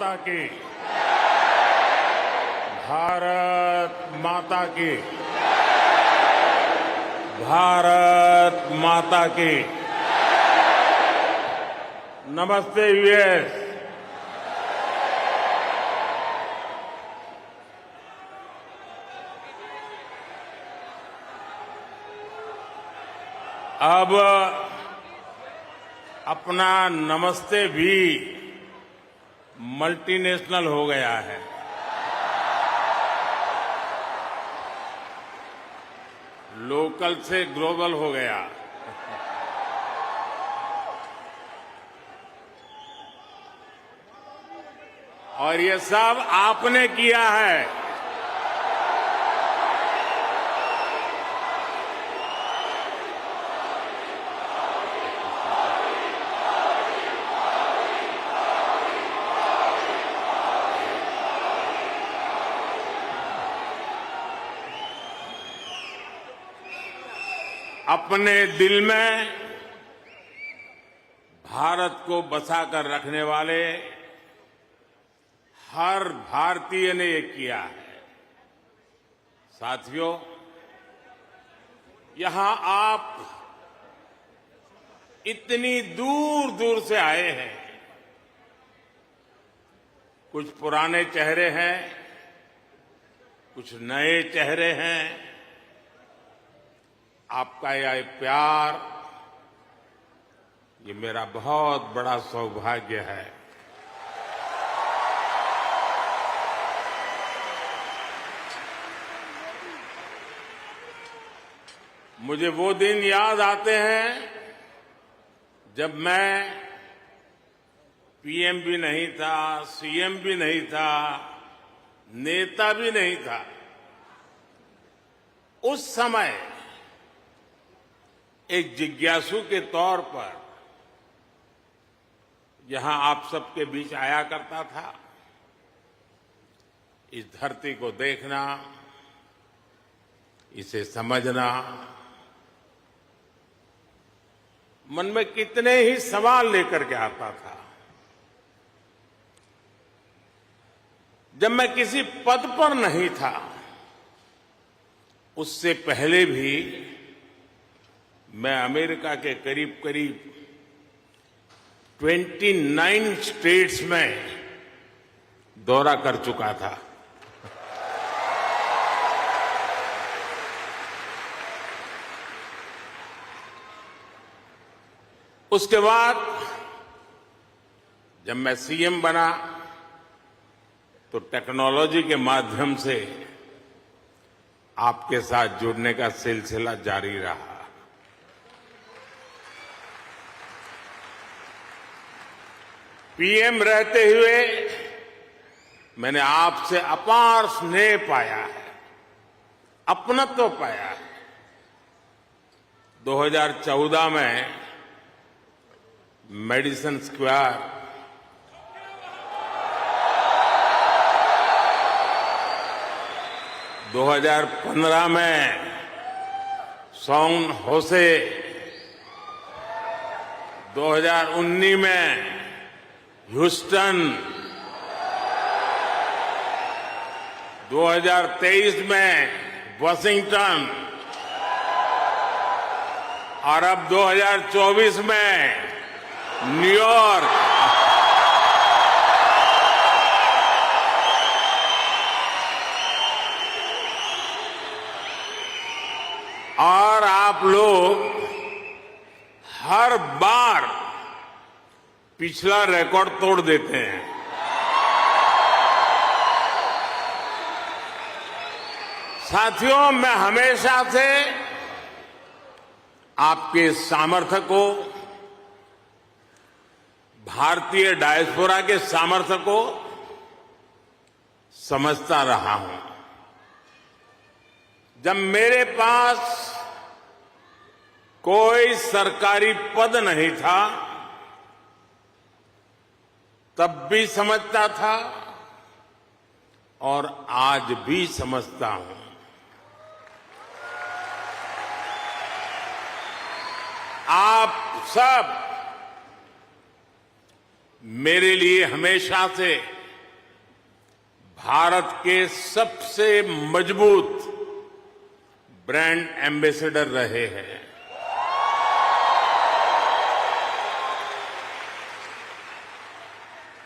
माता की, भारत माता की, भारत माता की। नमस्ते यूएस। अब अपना नमस्ते भी मल्टीनेशनल हो गया है। लोकल से ग्लोबल हो गया। और ये सब आपने किया है। अपने दिल में भारत को बसाकर रखने वाले हर भारतीय ने ये किया है। साथियों, यहां आप इतनी दूर दूर से आए हैं। कुछ पुराने चेहरे हैं, कुछ नए चेहरे हैं। आपका यह प्यार, ये मेरा बहुत बड़ा सौभाग्य है। मुझे वो दिन याद आते हैं जब मैं पीएम भी नहीं था, सीएम भी नहीं था, नेता भी नहीं था। उस समय एक जिज्ञासु के तौर पर यहां आप सबके बीच आया करता था। इस धरती को देखना, इसे समझना, मन में कितने ही सवाल लेकर के आता था। जब मैं किसी पद पर नहीं था, उससे पहले भी मैं अमेरिका के करीब करीब 29 स्टेट्स में दौरा कर चुका था। उसके बाद जब मैं सीएम बना तो टेक्नोलॉजी के माध्यम से आपके साथ जुड़ने का सिलसिला जारी रहा। पीएम रहते हुए मैंने आपसे अपार स्नेह पाया है, अपनत्व पाया है। 2014 में मेडिसन स्क्वायर, 2015 में सैन होसे, 2019 में ह्यूस्टन, 2023 में वाशिंगटन और अब 2024 में न्यूयॉर्क। और आप लोग हर बार पिछला रिकॉर्ड तोड़ देते हैं। साथियों, मैं हमेशा से आपके सामर्थ्य को, भारतीय डायस्पोरा के सामर्थ्य को समझता रहा हूं। जब मेरे पास कोई सरकारी पद नहीं था, तब भी समझता था और आज भी समझता हूं। आप सब मेरे लिए हमेशा से भारत के सबसे मजबूत ब्रांड एम्बेसडर रहे हैं।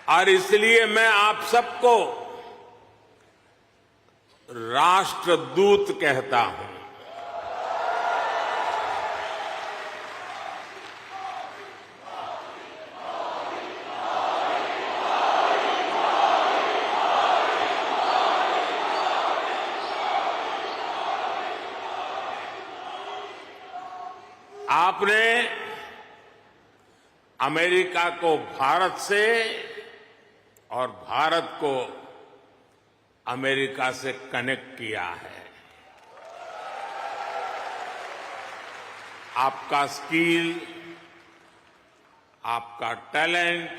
और इसलिए मैं आप सबको राष्ट्रदूत कहता हूं। आपने अमेरिका को भारत से और भारत को अमेरिका से कनेक्ट किया है। आपका स्किल, आपका टैलेंट,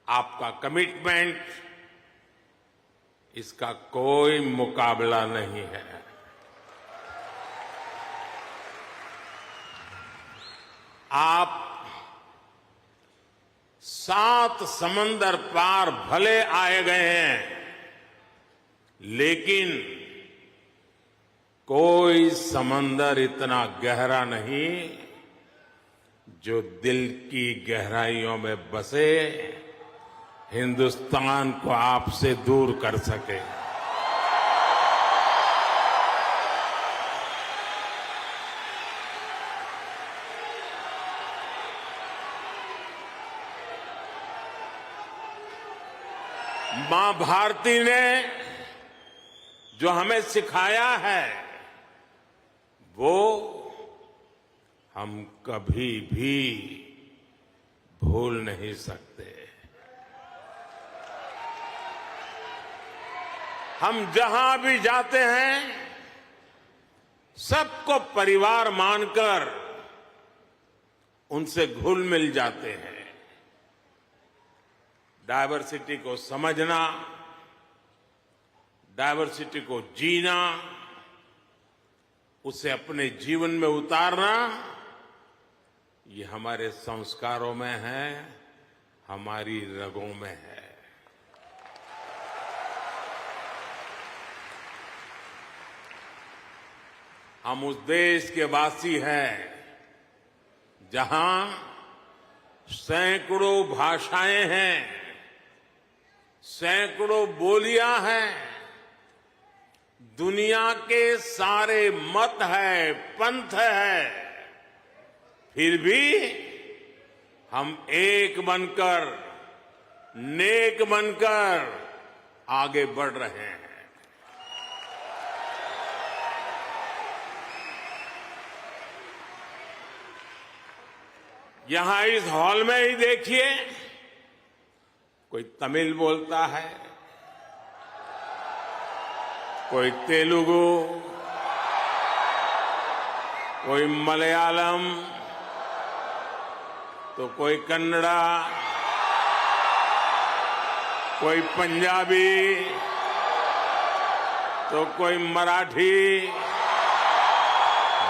आपका कमिटमेंट, इसका कोई मुकाबला नहीं है। आप 7 समंदर पार भले आए गए हैं, लेकिन कोई समंदर इतना गहरा नहीं जो दिल की गहराइयों में बसे हिंदुस्तान को आपसे दूर कर सके। मां भारती ने जो हमें सिखाया है वो हम कभी भी भूल नहीं सकते। हम जहां भी जाते हैं सबको परिवार मानकर उनसे घुल मिल जाते हैं। डायवर्सिटी को समझना, डायवर्सिटी को जीना, उसे अपने जीवन में उतारना, ये हमारे संस्कारों में है, हमारी रगों में है। हम उस देश के वासी हैं जहां सैकड़ों भाषाएं हैं, सैकड़ों बोलियां हैं, दुनिया के सारे मत है, पंथ है, फिर भी हम एक बनकर, नेक बनकर आगे बढ़ रहे हैं। यहां इस हॉल में ही देखिए, कोई तमिल बोलता है, कोई तेलुगु, कोई मलयालम, तो कोई कन्नड़ा, कोई पंजाबी, तो कोई मराठी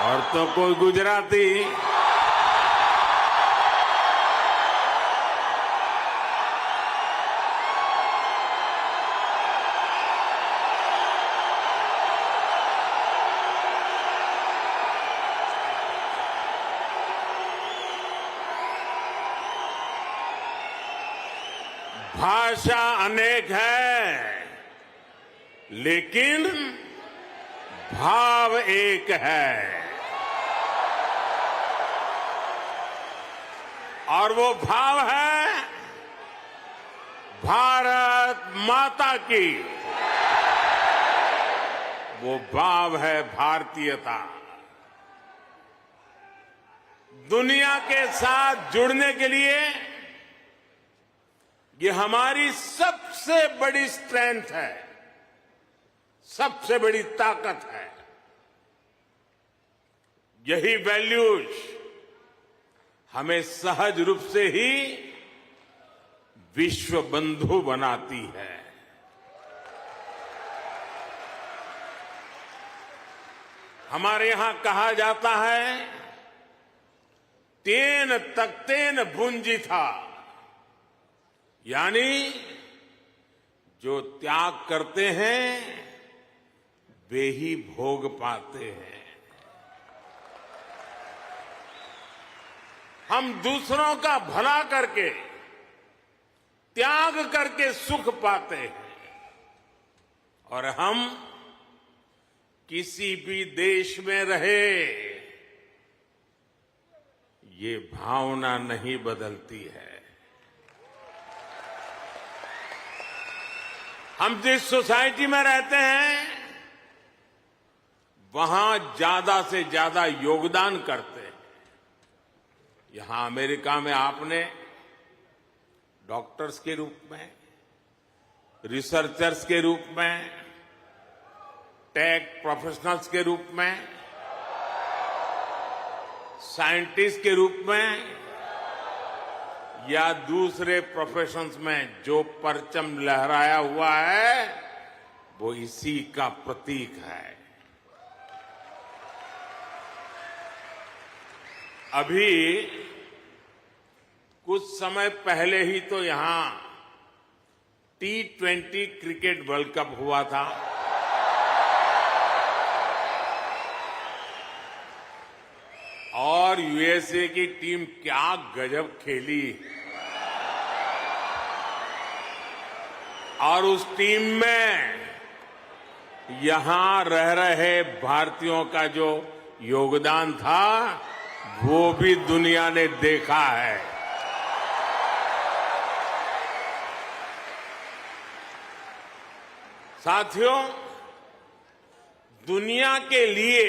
और तो कोई गुजराती। भाषा अनेक है, लेकिन भाव एक है, और वो भाव है भारत माता की। वो भाव है भारतीयता। दुनिया के साथ जुड़ने के लिए ये हमारी सबसे बड़ी स्ट्रेंथ है, सबसे बड़ी ताकत है। यही वैल्यूज हमें सहज रूप से ही विश्व बंधु बनाती है। हमारे यहां कहा जाता है, तेन तख्तेन भुंजी था, यानी जो त्याग करते हैं वे ही भोग पाते हैं। हम दूसरों का भला करके, त्याग करके सुख पाते हैं और हम किसी भी देश में रहे, ये भावना नहीं बदलती है। हम जिस सोसाइटी में रहते हैं वहां ज्यादा से ज्यादा योगदान करते हैं। यहां अमेरिका में आपने डॉक्टर्स के रूप में, रिसर्चर्स के रूप में, टेक प्रोफेशनल्स के रूप में, साइंटिस्ट के रूप में या दूसरे प्रोफेशंस में जो परचम लहराया हुआ है वो इसी का प्रतीक है। अभी कुछ समय पहले ही तो यहां T20 क्रिकेट वर्ल्ड कप हुआ था। और यूएसए की टीम क्या गजब खेली और उस टीम में यहां रह रहे भारतीयों का जो योगदान था वो भी दुनिया ने देखा है। साथियों, दुनिया के लिए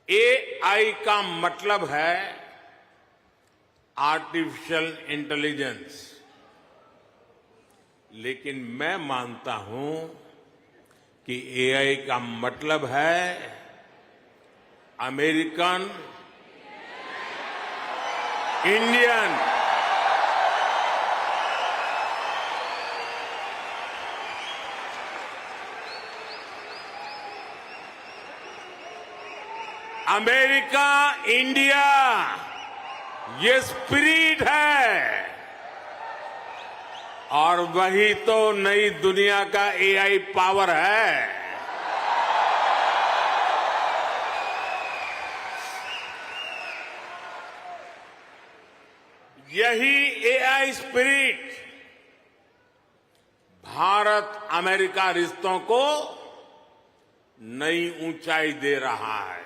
एआई का मतलब है आर्टिफिशियल इंटेलिजेंस, लेकिन मैं मानता हूं कि एआई का मतलब है अमेरिकन इंडियन अमेरिका इंडिया, ये स्पिरिट है और वही तो नई दुनिया का एआई पावर है। यही एआई स्पिरिट भारत अमेरिका रिश्तों को नई ऊंचाई दे रहा है।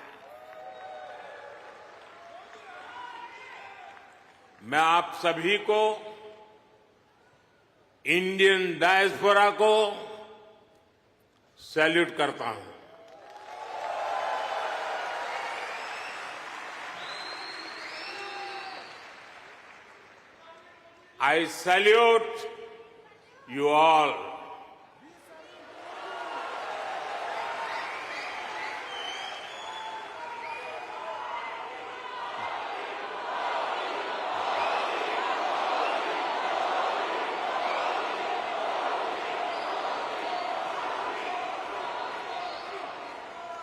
मैं आप सभी को, इंडियन डायस्पोरा को सैल्यूट करता हूं। I salute you all.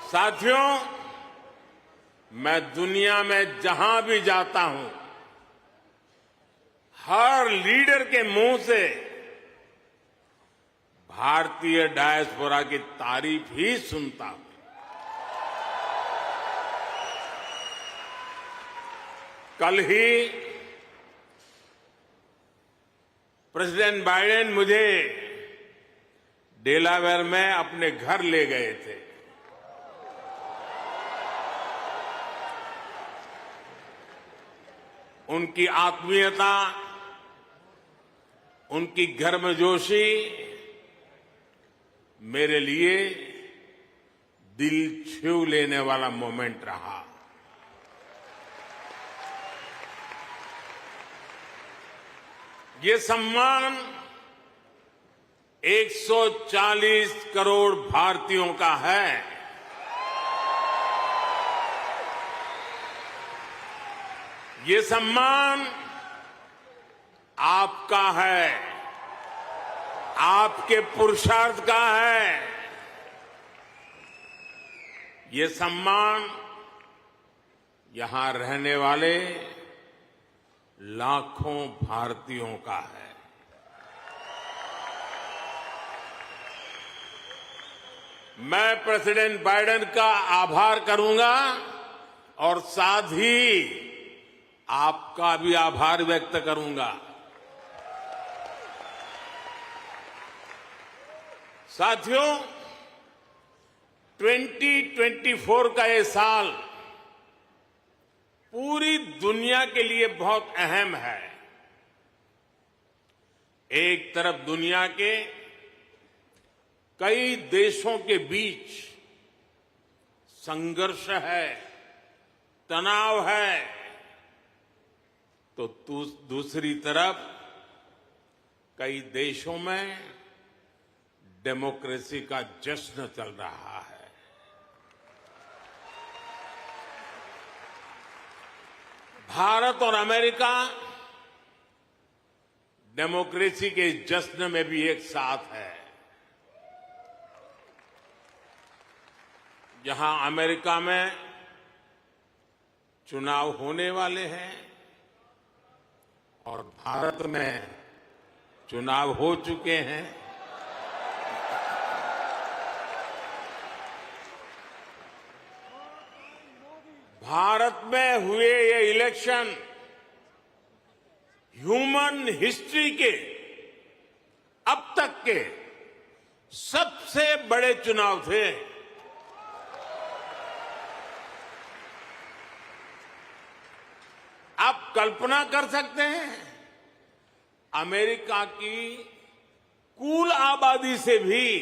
साथियों, मैं दुनिया में जहां भी जाता हूं, हर लीडर के मुंह से भारतीय डायस्पोरा की तारीफ ही सुनता हूं। कल ही प्रेसिडेंट बाइडेन मुझे डेलावेयर में अपने घर ले गए थे। उनकी आत्मीयता, उनकी गर्मजोशी मेरे लिए दिल छू लेने वाला मोमेंट रहा। ये सम्मान 140 करोड़ भारतीयों का है। ये सम्मान आपका है, आपके पुरुषार्थ का है। ये सम्मान यहां रहने वाले लाखों भारतीयों का है। मैं प्रेसिडेंट बाइडेन का आभार करूंगा और साथ ही आपका भी आभार व्यक्त करूंगा। साथियों, 2024 का ये साल पूरी दुनिया के लिए बहुत अहम है। एक तरफ दुनिया के कई देशों के बीच संघर्ष है, तनाव है, तो दूसरी तरफ कई देशों में डेमोक्रेसी का जश्न चल रहा है। भारत और अमेरिका डेमोक्रेसी के जश्न में भी एक साथ है। जहां अमेरिका में चुनाव होने वाले हैं और भारत में चुनाव हो चुके हैं, भारत में हुए ये इलेक्शन ह्यूमन हिस्ट्री के अब तक के सबसे बड़े चुनाव थे। आप कल्पना कर सकते हैं, अमेरिका की कुल आबादी से भी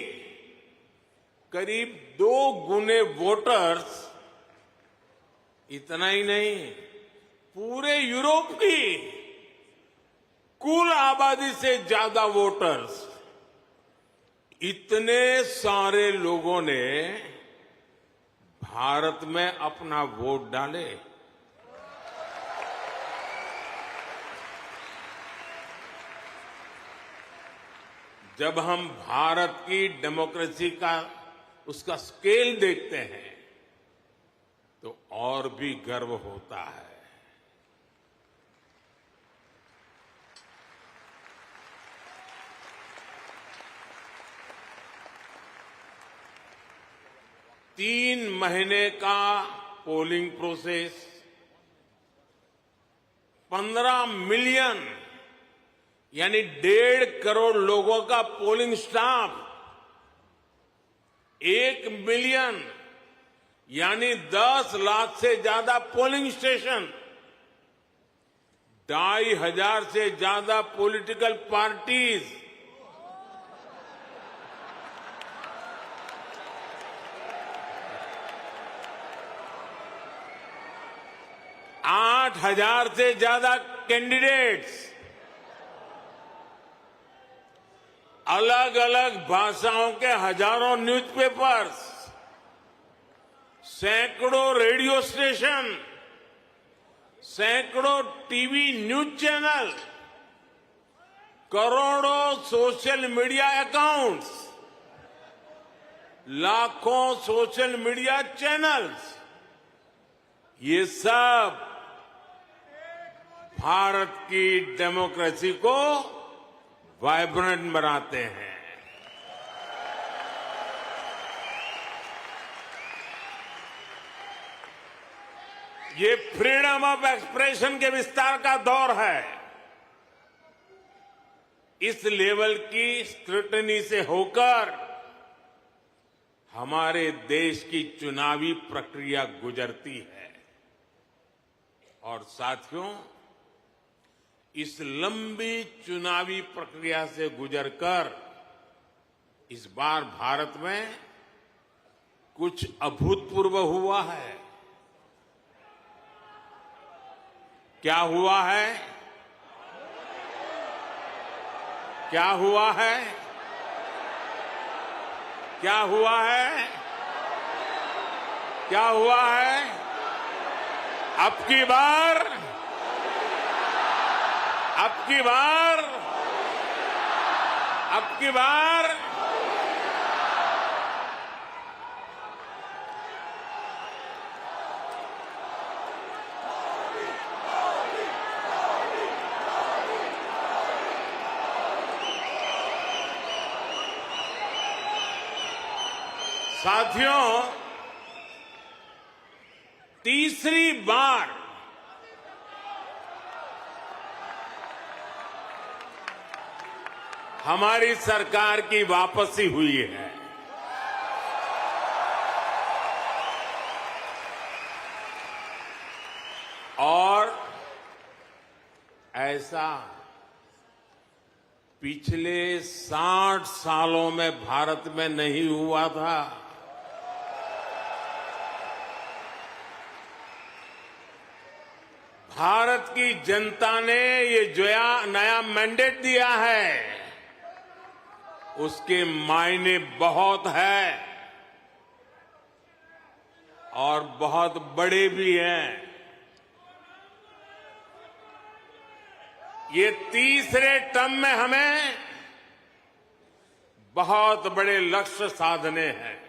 करीब 2 गुने वोटर्स, इतना ही नहीं, पूरे यूरोप की कुल आबादी से ज्यादा वोटर्स, इतने सारे लोगों ने भारत में अपना वोट डाले। जब हम भारत की डेमोक्रेसी का उसका स्केल देखते हैं तो और भी गर्व होता है। तीन महीने का पोलिंग प्रोसेस, 15 मिलियन यानी 1.5 करोड़ लोगों का पोलिंग स्टाफ, 1 मिलियन यानी 10 लाख से ज्यादा पोलिंग स्टेशन, 2,500 से ज्यादा पॉलिटिकल पार्टीज, 8,000 से ज्यादा कैंडिडेट्स, अलग अलग भाषाओं के हजारों न्यूज़पेपर्स, सैकड़ों रेडियो स्टेशन, सैकड़ों टीवी न्यूज चैनल, करोड़ों सोशल मीडिया अकाउंट्स, लाखों सोशल मीडिया चैनल्स, ये सब भारत की डेमोक्रेसी को वाइब्रेंट बनाते हैं। ये फ्रीडम ऑफ एक्सप्रेशन के विस्तार का दौर है। इस लेवल की स्क्रूटनी से होकर हमारे देश की चुनावी प्रक्रिया गुजरती है। और साथियों, इस लंबी चुनावी प्रक्रिया से गुजरकर इस बार भारत में कुछ अभूतपूर्व हुआ है। क्या हुआ है? क्या हुआ है? क्या हुआ है? क्या हुआ है? अब की बार साथियों, तीसरी बार हमारी सरकार की वापसी हुई है। और ऐसा पिछले 60 सालों में भारत में नहीं हुआ था। भारत की जनता ने ये जो नया मैंडेट दिया है, उसके मायने बहुत है और बहुत बड़े भी हैं। ये तीसरे टर्म में हमें बहुत बड़े लक्ष्य साधने हैं।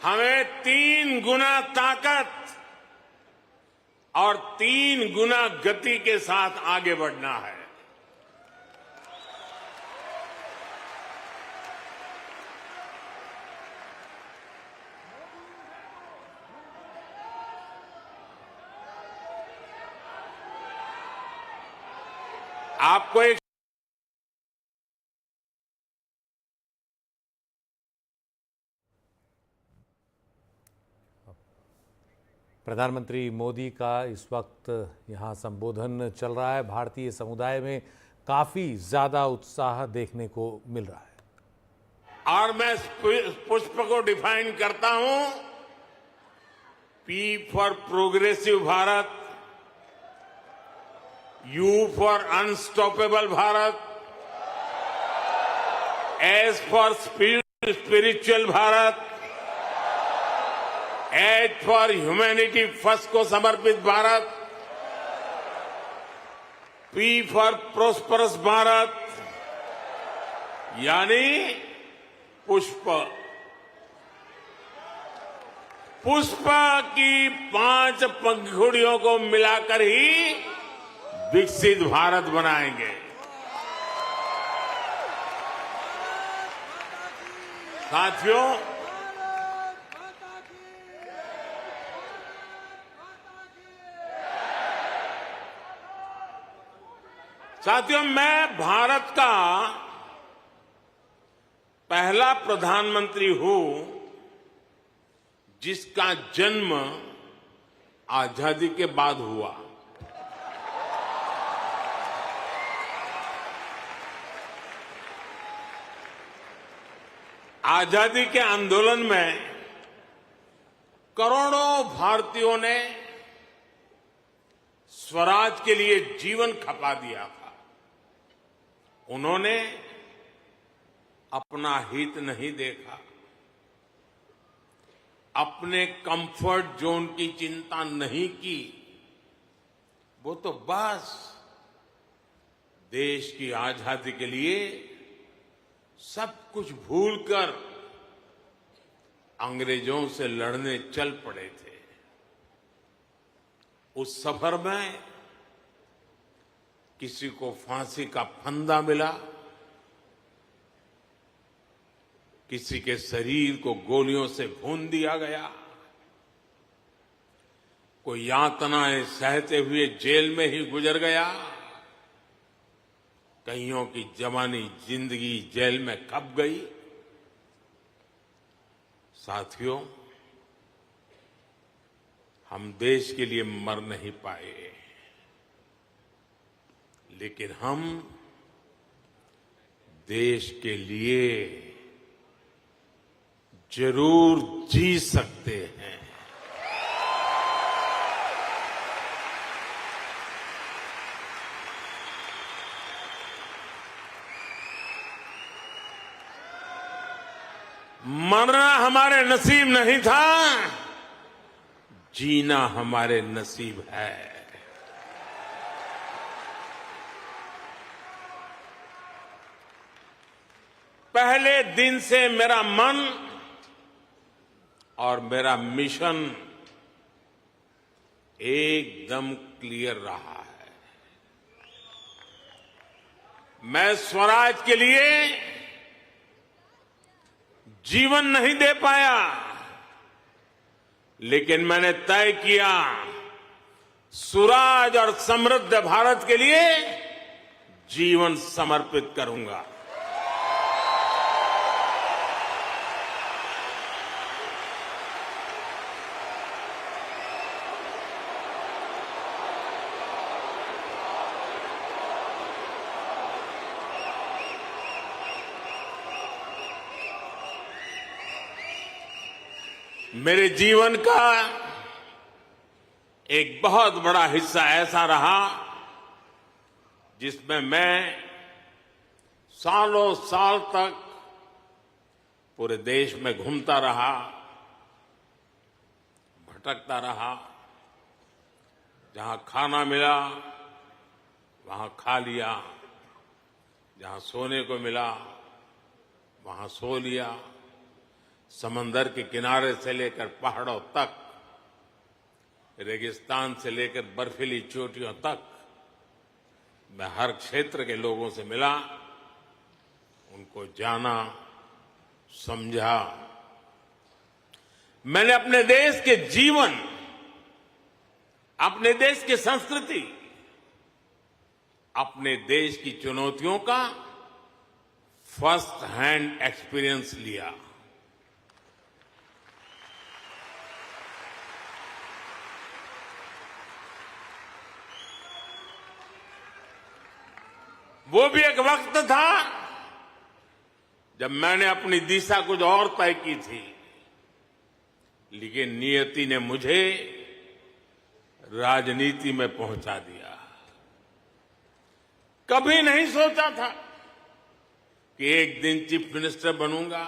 हमें 3 गुना ताकत और 3 गुना गति के साथ आगे बढ़ना है। आपको एक प्रधानमंत्री मोदी का इस वक्त यहाँ संबोधन चल रहा है। भारतीय समुदाय में काफी ज्यादा उत्साह देखने को मिल रहा है। और मैं पुष्प को डिफाइन करता हूं, P for progressive Bharat, you for unstoppable Bharat, S for spiritual Bharat, H for humanity first को समर्पित Bharat, P for prosperous Bharat, यानी पुष्प। पुष्प की 5 पंखुड़ियों को मिलाकर ही विकसित भारत बनाएंगे। साथियों, मैं भारत का पहला प्रधानमंत्री हूं जिसका जन्म आजादी के बाद हुआ। आजादी के आंदोलन में करोड़ों भारतीयों ने स्वराज के लिए जीवन खपा दिया था। उन्होंने अपना हित नहीं देखा, अपने कंफर्ट जोन की चिंता नहीं की। वो तो बस देश की आजादी के लिए सब कुछ भूलकर अंग्रेजों से लड़ने चल पड़े थे। उस सफर में किसी को फांसी का फंदा मिला, किसी के शरीर को गोलियों से भून दिया गया, कोई यातनाएं सहते हुए जेल में ही गुजर गया, कईयों की जवानी जिंदगी जेल में खप गई। साथियों, हम देश के लिए मर नहीं पाए, लेकिन हम देश के लिए जरूर जी सकते हैं। मरना हमारे नसीब नहीं था, जीना हमारे नसीब है। पहले दिन से मेरा मन और मेरा मिशन एकदम क्लियर रहा है। मैं स्वराज के लिए जीवन नहीं दे पाया, लेकिन मैंने तय किया सुराज और समृद्ध भारत के लिए जीवन समर्पित करूंगा। मेरे जीवन का एक बहुत बड़ा हिस्सा ऐसा रहा जिसमें मैं सालों साल तक पूरे देश में घूमता रहा, भटकता रहा। जहां खाना मिला वहां खा लिया, जहां सोने को मिला वहां सो लिया। समंदर के किनारे से लेकर पहाड़ों तक, रेगिस्तान से लेकर बर्फीली चोटियों तक मैं हर क्षेत्र के लोगों से मिला, उनको जाना, समझा। मैंने अपने देश के जीवन, अपने देश की संस्कृति, अपने देश की चुनौतियों का फर्स्ट हैंड एक्सपीरियंस लिया। वो भी एक वक्त था जब मैंने अपनी दिशा कुछ और तय की थी, लेकिन नियति ने मुझे राजनीति में पहुंचा दिया। कभी नहीं सोचा था कि एक दिन चीफ मिनिस्टर बनूंगा,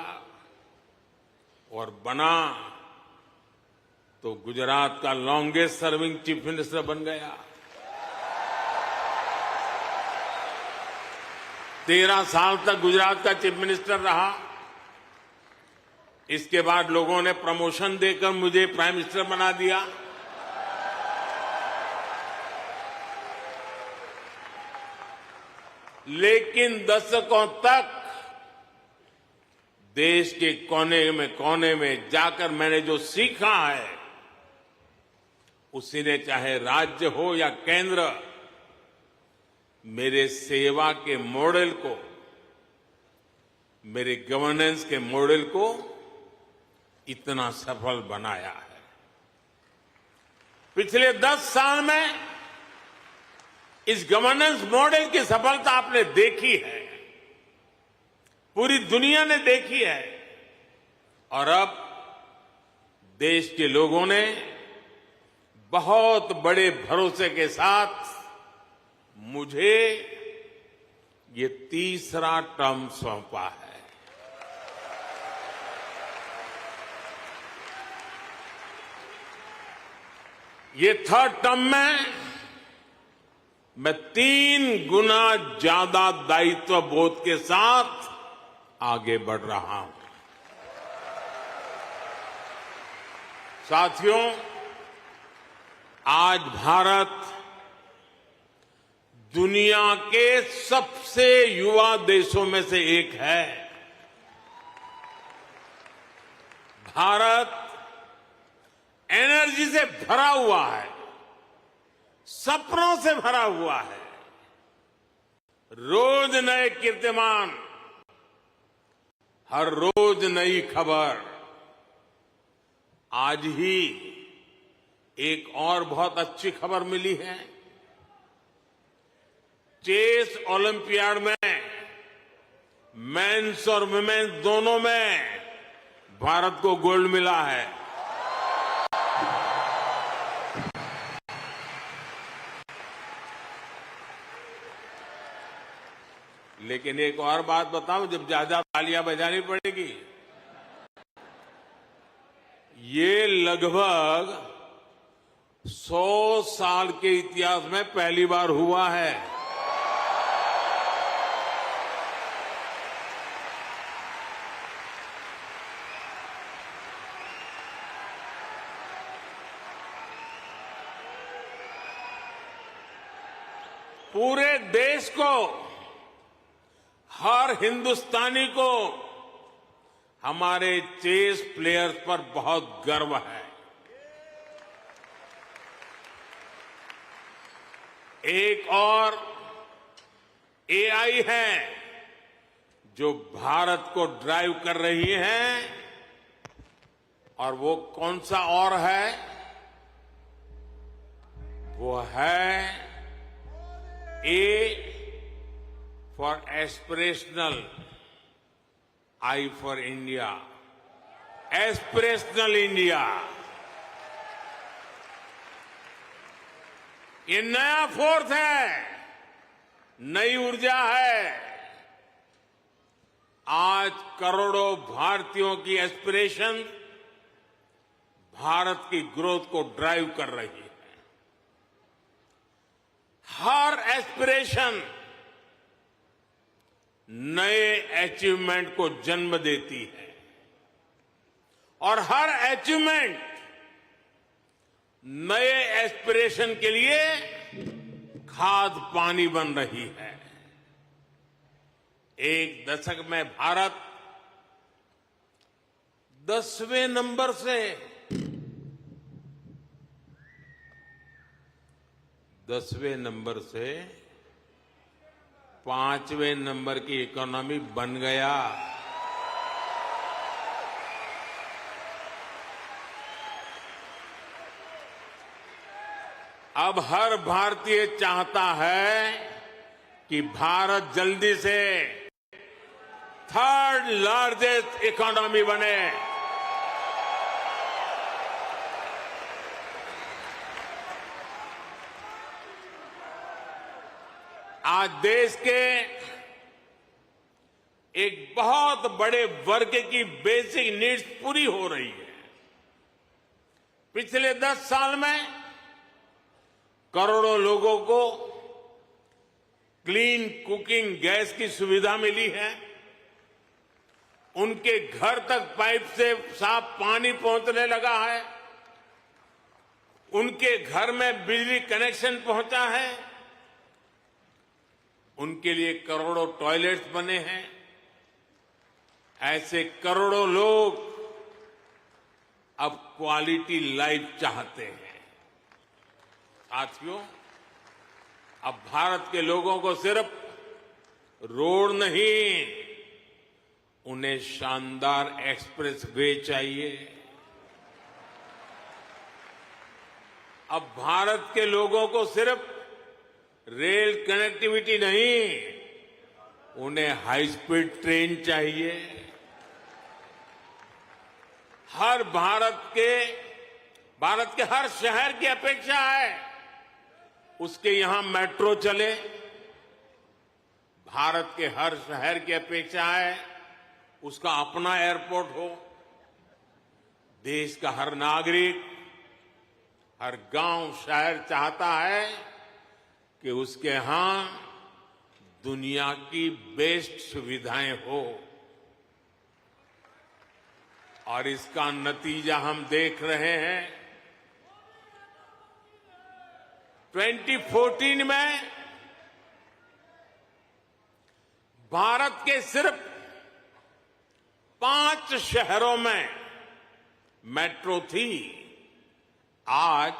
और बना तो गुजरात का लॉन्गेस्ट सर्विंग चीफ मिनिस्टर बन गया। 13 साल तक गुजरात का चीफ मिनिस्टर रहा। इसके बाद लोगों ने प्रमोशन देकर मुझे प्राइम मिनिस्टर बना दिया। लेकिन दशकों तक देश के कोने में जाकर मैंने जो सीखा है, उसी ने चाहे राज्य हो या केंद्र, मेरे सेवा के मॉडल को, मेरे गवर्नेंस के मॉडल को इतना सफल बनाया है। पिछले 10 साल में इस गवर्नेंस मॉडल की सफलता आपने देखी है, पूरी दुनिया ने देखी है, और अब देश के लोगों ने बहुत बड़े भरोसे के साथ मुझे ये तीसरा टर्म सौंपा है। ये थर्ड टर्म में मैं 3 गुना ज्यादा दायित्व बोध के साथ आगे बढ़ रहा हूं। साथियों, आज भारत दुनिया के सबसे युवा देशों में से एक है। भारत एनर्जी से भरा हुआ है, सपनों से भरा हुआ है। रोज नए कीर्तिमान, हर रोज नई खबर। आज ही एक और बहुत अच्छी खबर मिली है। चेस ओलंपियाड में मेंस और वुमेन्स दोनों में भारत को गोल्ड मिला है। लेकिन एक और बात बताऊं, जब ज्यादा तालियां बजानी पड़ेगी। ये लगभग 100 साल के इतिहास में पहली बार हुआ है। पूरे देश को हर हिंदुस्तानी को हमारे चेस प्लेयर्स पर बहुत गर्व है। एक और एआई है जो भारत को ड्राइव कर रही है, और वो कौन सा और है? वो है A for aspirational, I for India, aspirational India. ये नया फोर्स है, नई ऊर्जा है। आज करोड़ों भारतीयों की एस्पिरेशन भारत की ग्रोथ को ड्राइव कर रही है। हर एस्पिरेशन नए अचीवमेंट को जन्म देती है, और हर अचीवमेंट नए एस्पिरेशन के लिए खाद पानी बन रही है। एक दशक में भारत 10वें नंबर से 5वें नंबर की इकोनॉमी बन गया। अब हर भारतीय चाहता है कि भारत जल्दी से 3rd लार्जेस्ट इकोनॉमी बने। आज देश के एक बहुत बड़े वर्ग की बेसिक नीड्स पूरी हो रही है। पिछले 10 साल में करोड़ों लोगों को क्लीन कुकिंग गैस की सुविधा मिली है। उनके घर तक पाइप से साफ पानी पहुंचने लगा है। उनके घर में बिजली कनेक्शन पहुंचा है। उनके लिए करोड़ों टॉयलेट्स बने हैं। ऐसे करोड़ों लोग अब क्वालिटी लाइफ चाहते हैं। साथियों, अब भारत के लोगों को सिर्फ रोड नहीं, उन्हें शानदार एक्सप्रेस वे चाहिए। अब भारत के लोगों को सिर्फ रेल कनेक्टिविटी नहीं, उन्हें हाई स्पीड ट्रेन चाहिए। भारत के हर शहर की अपेक्षा है उसके यहां मेट्रो चले। भारत के हर शहर की अपेक्षा है उसका अपना एयरपोर्ट हो। देश का हर नागरिक, हर गांव, शहर चाहता है कि उसके यहां दुनिया की बेस्ट सुविधाएं हो, और इसका नतीजा हम देख रहे हैं। 2014 में भारत के सिर्फ 5 शहरों में मेट्रो थी। आज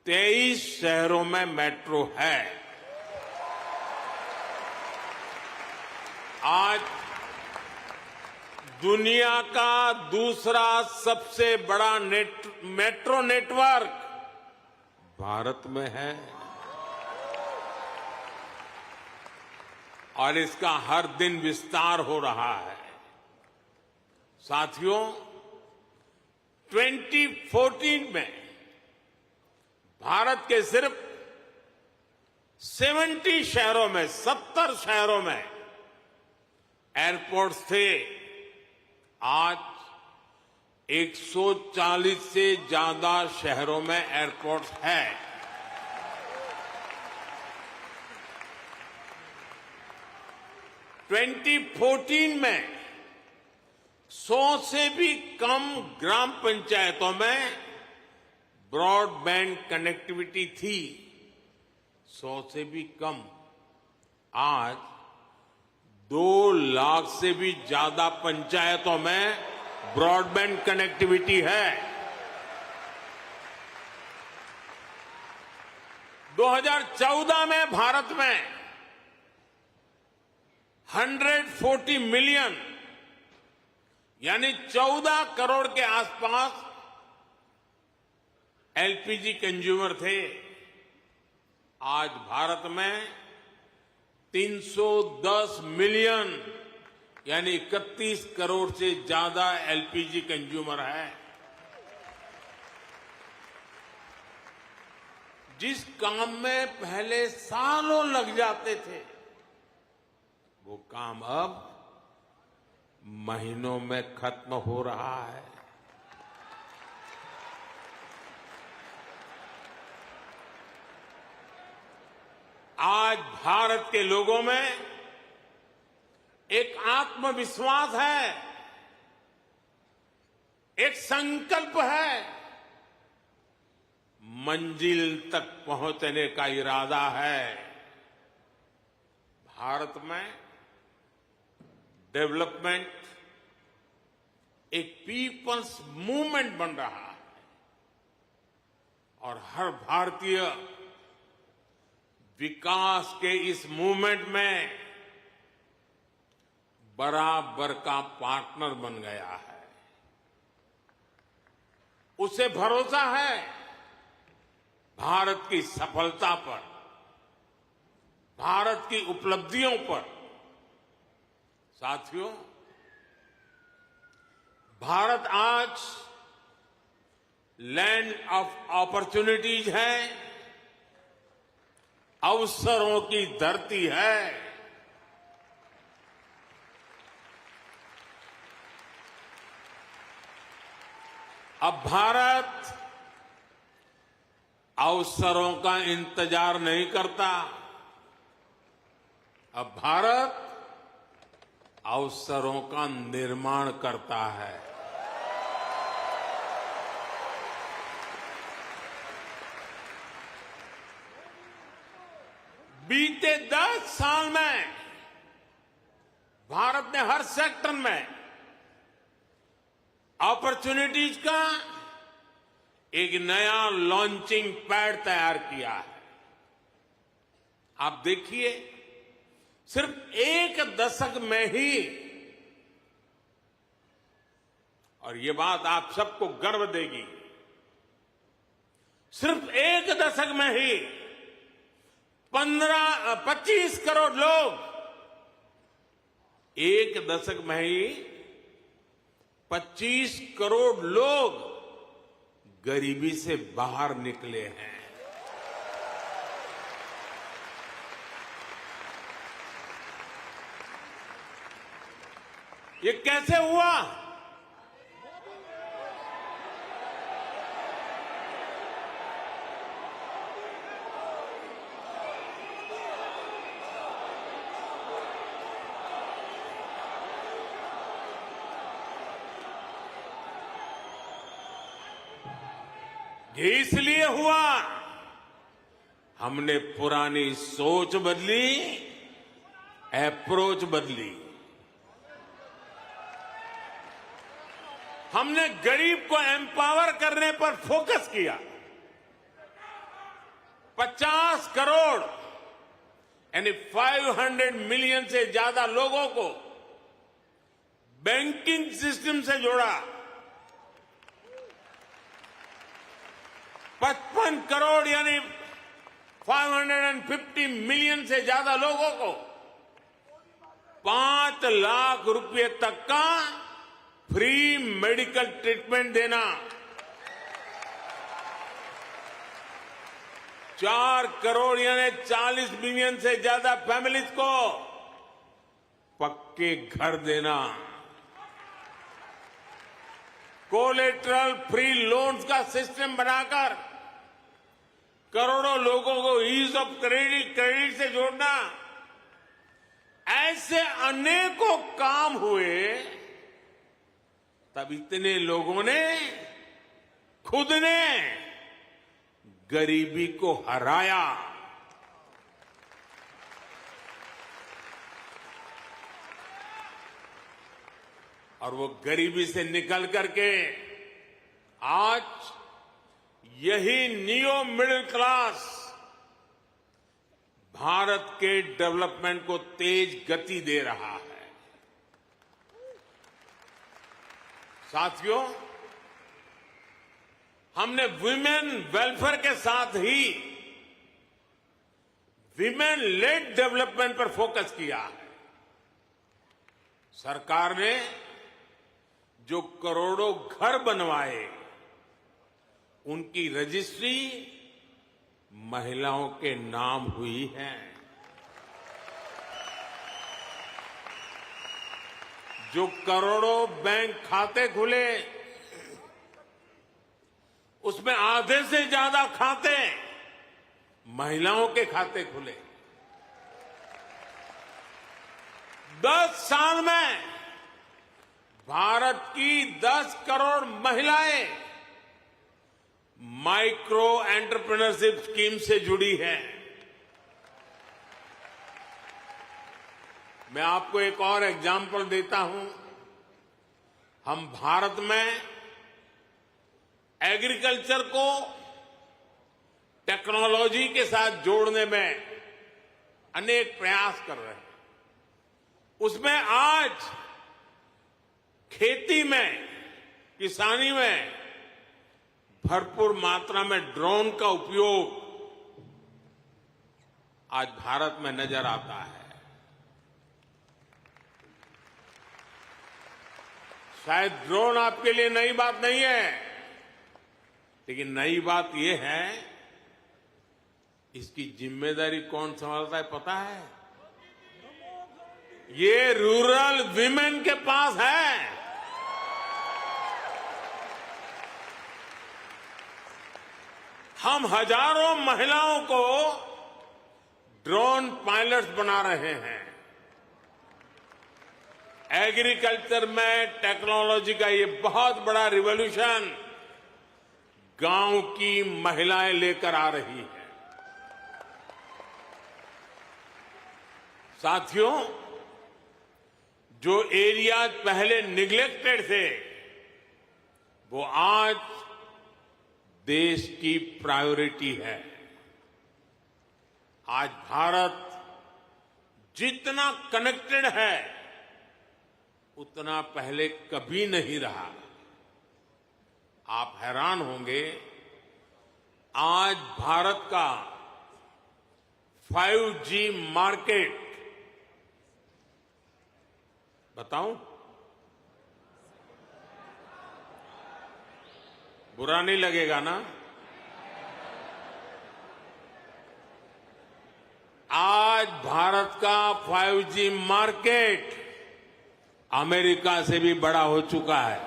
23 शहरों में मेट्रो है। आज दुनिया का दूसरा सबसे बड़ा मेट्रो नेटवर्क भारत में है, और इसका हर दिन विस्तार हो रहा है। साथियों, 2014 में भारत के सिर्फ 70 शहरों में, 70 शहरों में एयरपोर्ट्स थे। आज 140 से ज्यादा शहरों में एयरपोर्ट्स है। – 2014 में 100 से भी कम ग्राम पंचायतों में ब्रॉडबैंड कनेक्टिविटी थी। 100 से भी कम। आज 2 लाख से भी ज्यादा पंचायतों में ब्रॉडबैंड कनेक्टिविटी है। 2014 में भारत में 140 मिलियन यानी 14 करोड़ के आसपास एलपीजी कंज्यूमर थे। आज भारत में 310 मिलियन यानी 31 करोड़ से ज्यादा एलपीजी कंज्यूमर है। जिस काम में पहले सालों लग जाते थे, वो काम अब महीनों में खत्म हो रहा है। आज भारत के लोगों में एक आत्मविश्वास है, एक संकल्प है, मंजिल तक पहुंचने का इरादा है। भारत में डेवलपमेंट एक पीपल्स मूवमेंट बन रहा है और हर भारतीय विकास के इस मूवमेंट में बराबर का पार्टनर बन गया है। उसे भरोसा है भारत की सफलता पर, भारत की उपलब्धियों पर। साथियों, भारत आज लैंड ऑफ अपॉर्चुनिटीज है, अवसरों की धरती है। अब भारत अवसरों का इंतजार नहीं करता, अब भारत अवसरों का निर्माण करता है। बीते 10 साल में भारत ने हर सेक्टर में अपॉर्चुनिटीज का एक नया लॉन्चिंग पैड तैयार किया है। आप देखिए, सिर्फ 1 दशक में ही, और ये बात आप सबको गर्व देगी, सिर्फ 1 दशक में ही 25 करोड़ लोग, 1 दशक में ही 25 करोड़ लोग गरीबी से बाहर निकले हैं। ये कैसे हुआ? ये इसलिए हुआ, हमने पुरानी सोच बदली, अप्रोच बदली। हमने गरीब को एम्पावर करने पर फोकस किया। 50 करोड़ यानी 500 मिलियन से ज्यादा लोगों को बैंकिंग सिस्टम से जोड़ा। 55 करोड़ यानी 550 मिलियन से ज्यादा लोगों को 5 लाख रुपए तक का फ्री मेडिकल ट्रीटमेंट देना। 4 करोड़ यानी 40 मिलियन से ज्यादा फैमिलीज को पक्के घर देना। कोलेटरल फ्री लोन्स का सिस्टम बनाकर करोड़ों लोगों को ईज ऑफ क्रेडिट से जोड़ना। ऐसे अनेकों काम हुए, तब इतने लोगों ने खुद ने गरीबी को हराया। और वो गरीबी से निकल करके आज यही नियो मिडिल क्लास भारत के डेवलपमेंट को तेज गति दे रहा है। साथियों, हमने विमेन वेलफेयर के साथ ही विमेन लेड डेवलपमेंट पर फोकस किया है। सरकार ने जो करोड़ों घर बनवाए, उनकी रजिस्ट्री महिलाओं के नाम हुई है। जो करोड़ों बैंक खाते खुले, उसमें आधे से ज्यादा खाते महिलाओं के खाते खुले। 10 साल में भारत की 10 करोड़ महिलाएं माइक्रो एंटरप्रेन्योरशिप स्कीम से जुड़ी हैं। मैं आपको एक और एग्जाम्पल देता हूं। हम भारत में एग्रीकल्चर को टेक्नोलॉजी के साथ जोड़ने में अनेक प्रयास कर रहे हैं। उसमें आज खेती में, किसानी में भरपूर मात्रा में ड्रोन का उपयोग आज भारत में नजर आता है। शायद ड्रोन आपके लिए नई बात नहीं है, लेकिन नई बात यह है, इसकी जिम्मेदारी कौन संभालता है पता है? ये रूरल विमेन के पास है। हम हजारों महिलाओं को ड्रोन पायलट्स बना रहे हैं। एग्रीकल्चर में टेक्नोलॉजी का ये बहुत बड़ा रिवॉल्यूशन गांव की महिलाएं लेकर आ रही हैं। साथियों, जो एरियाज पहले निग्लेक्टेड थे, वो आज देश की प्रायोरिटी है। आज भारत जितना कनेक्टेड है, उतना पहले कभी नहीं रहा। आप हैरान होंगे, आज भारत का 5G मार्केट, बताऊं? बुरा नहीं लगेगा ना? आज भारत का 5G मार्केट अमेरिका से भी बड़ा हो चुका है।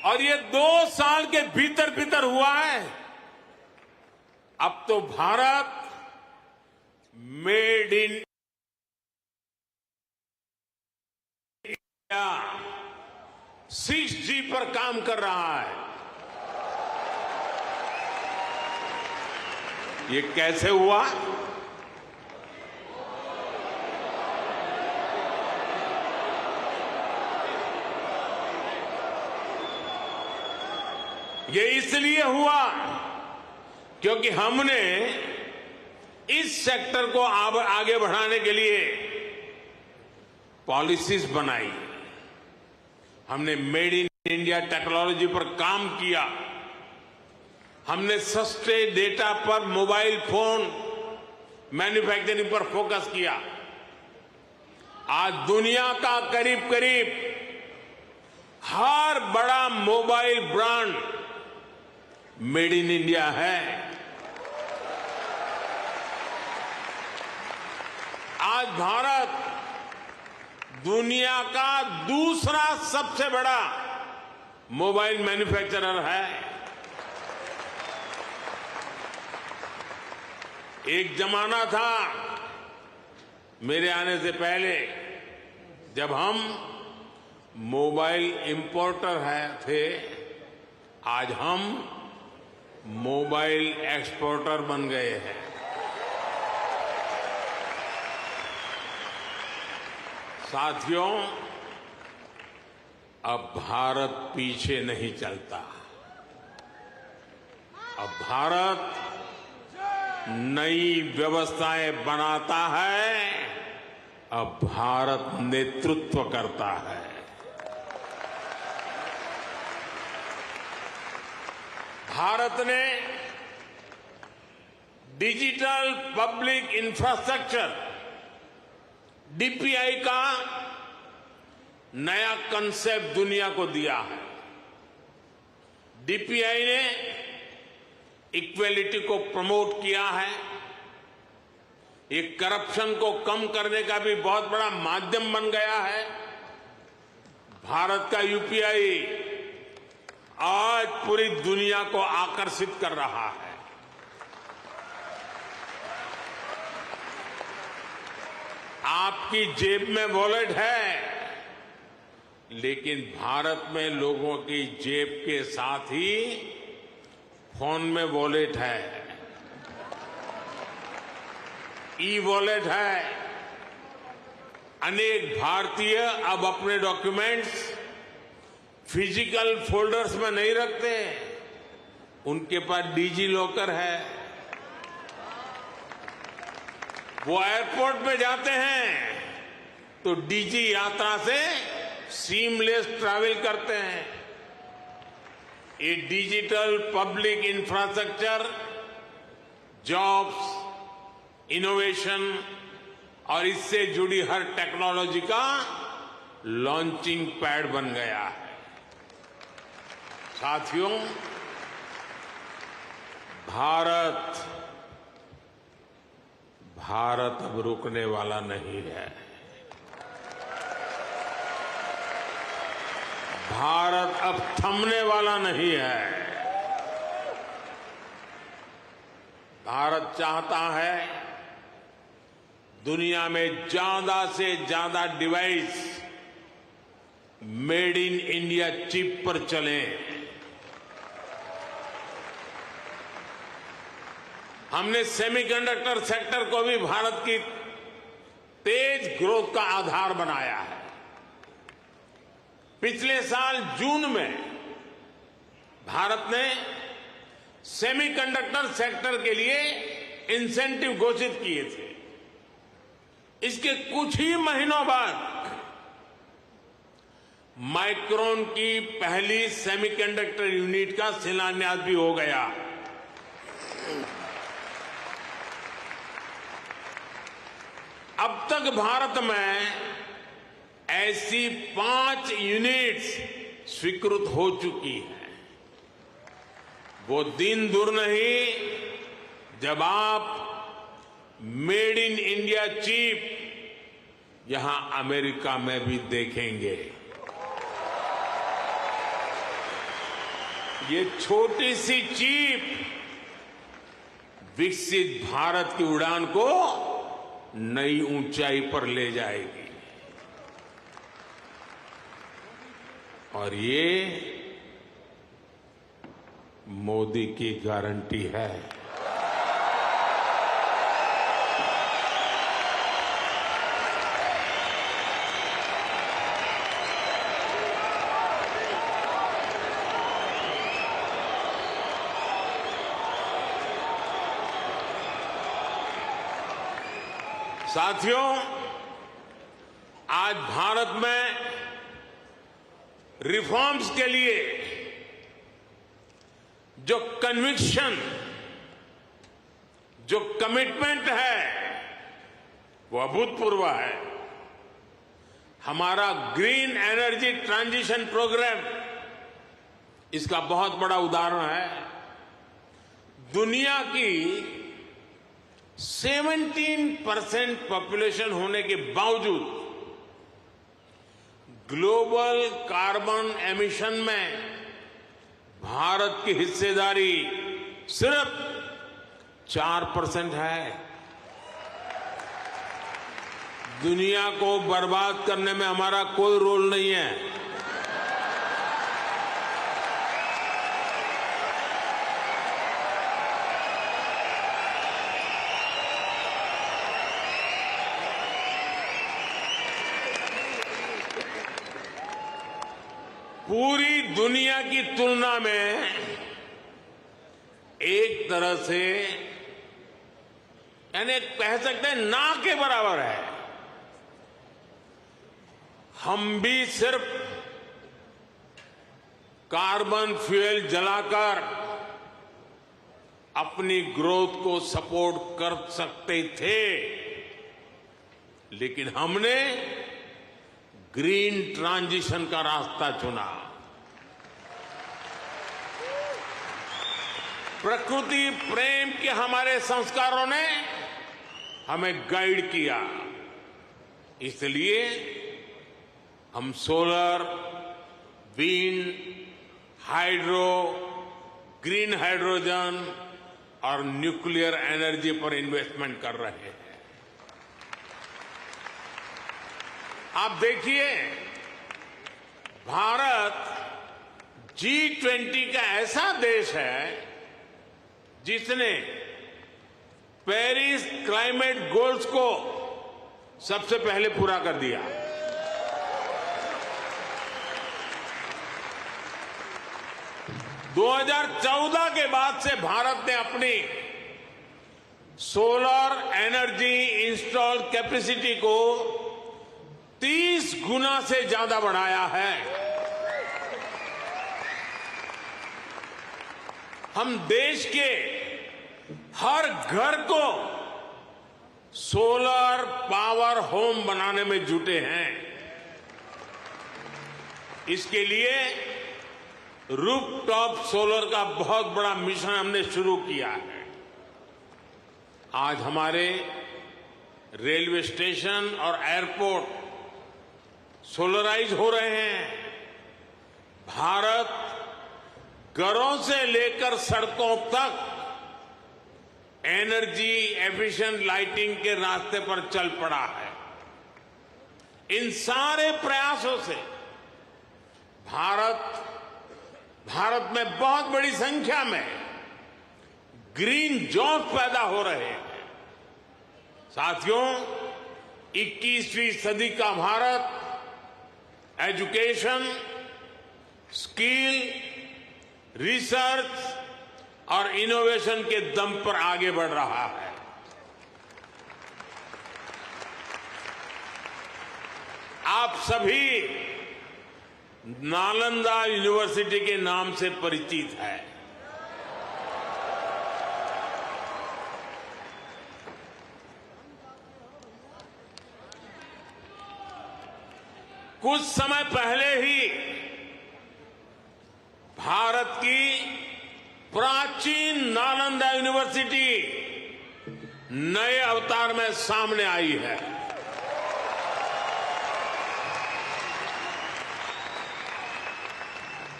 और ये 2 साल के भीतर भीतर हुआ है। अब तो Bharat made in India 6G पर काम कर रहा है। ये कैसे हुआ? ये इसलिए हुआ क्योंकि हमने इस सेक्टर को आगे बढ़ाने के लिए पॉलिसीज बनाई। हमने मेड इन इंडिया टेक्नोलॉजी पर काम किया। हमने सस्ते डेटा पर मोबाइल फोन मैन्युफैक्चरिंग पर फोकस किया। आज दुनिया का करीब करीब हर बड़ा mobile brand made in India है। आज भारत दुनिया का दूसरा सबसे बड़ा मोबाइल मैन्युफैक्चरर है। एक जमाना था मेरे आने से पहले जब हम मोबाइल इंपोर्टर थे। आज हम मोबाइल एक्सपोर्टर बन गए हैं। साथियों, अब भारत पीछे नहीं चलता। अब भारत नई व्यवस्थाएं बनाता है। अब भारत नेतृत्व करता है। भारत ने डिजिटल पब्लिक इंफ्रास्ट्रक्चर डीपीआई का नया कंसेप्ट दुनिया को दिया है। डीपीआई ने इक्वेलिटी को प्रमोट किया है। ये करप्शन को कम करने का भी बहुत बड़ा माध्यम बन गया है। भारत का यूपीआई आज पूरी दुनिया को आकर्षित कर रहा है। आपकी जेब में वॉलेट है, लेकिन भारत में लोगों की जेब के साथ ही फोन में वॉलेट है, ई वॉलेट है। अनेक भारतीय अब अपने डॉक्यूमेंट्स फिजिकल फोल्डर्स में नहीं रखते, उनके पास डिजी लॉकर है। वो एयरपोर्ट पे जाते हैं तो डिजी यात्रा से सीमलेस ट्रैवल करते हैं। ये digital public infrastructure jobs, innovation और इससे जुड़ी हर टेक्नोलॉजी का लॉन्चिंग पैड बन गया है। साथियों, भारत अब रुकने वाला नहीं है। भारत अब थमने वाला नहीं है। भारत चाहता है दुनिया में ज्यादा से ज्यादा device made in India chip पर चलें। हमने सेमीकंडक्टर सेक्टर को भी भारत की तेज ग्रोथ का आधार बनाया है। पिछले साल जून में भारत ने सेमीकंडक्टर सेक्टर के लिए इंसेंटिव घोषित किए थे। इसके कुछ ही महीनों बाद माइक्रोन की पहली सेमीकंडक्टर यूनिट का शिलान्यास भी हो गया। अब तक भारत में ऐसी 5 यूनिट्स स्वीकृत हो चुकी हैं। वो दिन दूर नहीं जब आप मेड इन इंडिया चिप यहां अमेरिका में भी देखेंगे। ये छोटी सी चिप विकसित भारत की उड़ान को नई ऊंचाई पर ले जाएगी। और ये मोदी की गारंटी है। साथियों, आज भारत में रिफॉर्म्स के लिए जो कन्विक्शन, जो कमिटमेंट है, वो अभूतपूर्व है। हमारा ग्रीन एनर्जी ट्रांजिशन प्रोग्राम इसका बहुत बड़ा उदाहरण है। दुनिया की 17% पॉपुलेशन होने के बावजूद ग्लोबल कार्बन एमिशन में भारत की हिस्सेदारी सिर्फ 4% है। दुनिया को बर्बाद करने में हमारा कोई रोल नहीं है। पूरी दुनिया की तुलना में एक तरह से यानी कह सकते हैं ना के बराबर है। हम भी सिर्फ कार्बन फ्यूल जलाकर अपनी ग्रोथ को सपोर्ट कर सकते थे, लेकिन हमने ग्रीन ट्रांजिशन का रास्ता चुना। प्रकृति प्रेम के हमारे संस्कारों ने हमें गाइड किया, इसलिए हम solar, wind, hydro, green hydrogen और न्यूक्लियर एनर्जी पर इन्वेस्टमेंट कर रहे हैं। आप देखिए, भारत G20 का ऐसा देश है जिसने पेरिस क्लाइमेट गोल्स को सबसे पहले पूरा कर दिया। दो 2014 के बाद से भारत ने अपनी सोलर एनर्जी इंस्टॉल कैपेसिटी को 30 गुना से ज्यादा बढ़ाया है। हम देश के हर घर को सोलर पावर होम बनाने में जुटे हैं। इसके लिए रूफटॉप सोलर का बहुत बड़ा मिशन हमने शुरू किया है। आज हमारे रेलवे स्टेशन और एयरपोर्ट सोलराइज हो रहे हैं। भारत घरों से लेकर सड़कों तक एनर्जी एफिशिएंट लाइटिंग के रास्ते पर चल पड़ा है। इन सारे प्रयासों से भारत में बहुत बड़ी संख्या में ग्रीन जॉब पैदा हो रहे हैं। साथियों, 21वीं सदी का भारत एजुकेशन, स्किल, रिसर्च और इनोवेशन के दम पर आगे बढ़ रहा है। आप सभी नालंदा यूनिवर्सिटी के नाम से परिचित है। कुछ समय पहले ही भारत की प्राचीन नालंदा यूनिवर्सिटी नए अवतार में सामने आई है।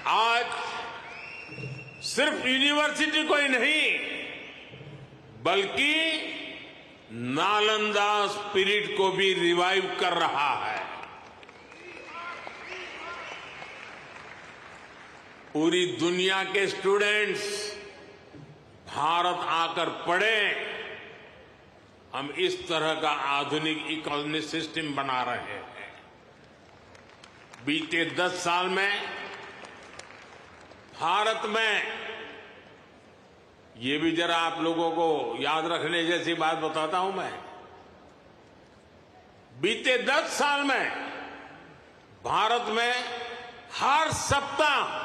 आज सिर्फ यूनिवर्सिटी को ही नहीं, बल्कि नालंदा स्पिरिट को भी रिवाइव कर रहा है। पूरी दुनिया के स्टूडेंट्स भारत आकर पढ़े। हम इस तरह का आधुनिक इकोनॉमिक सिस्टम बना रहे हैं। बीते 10 साल में भारत में, ये भी जरा आप लोगों को याद रखने जैसी बात बताता हूं मैं, बीते 10 साल में भारत में हर सप्ताह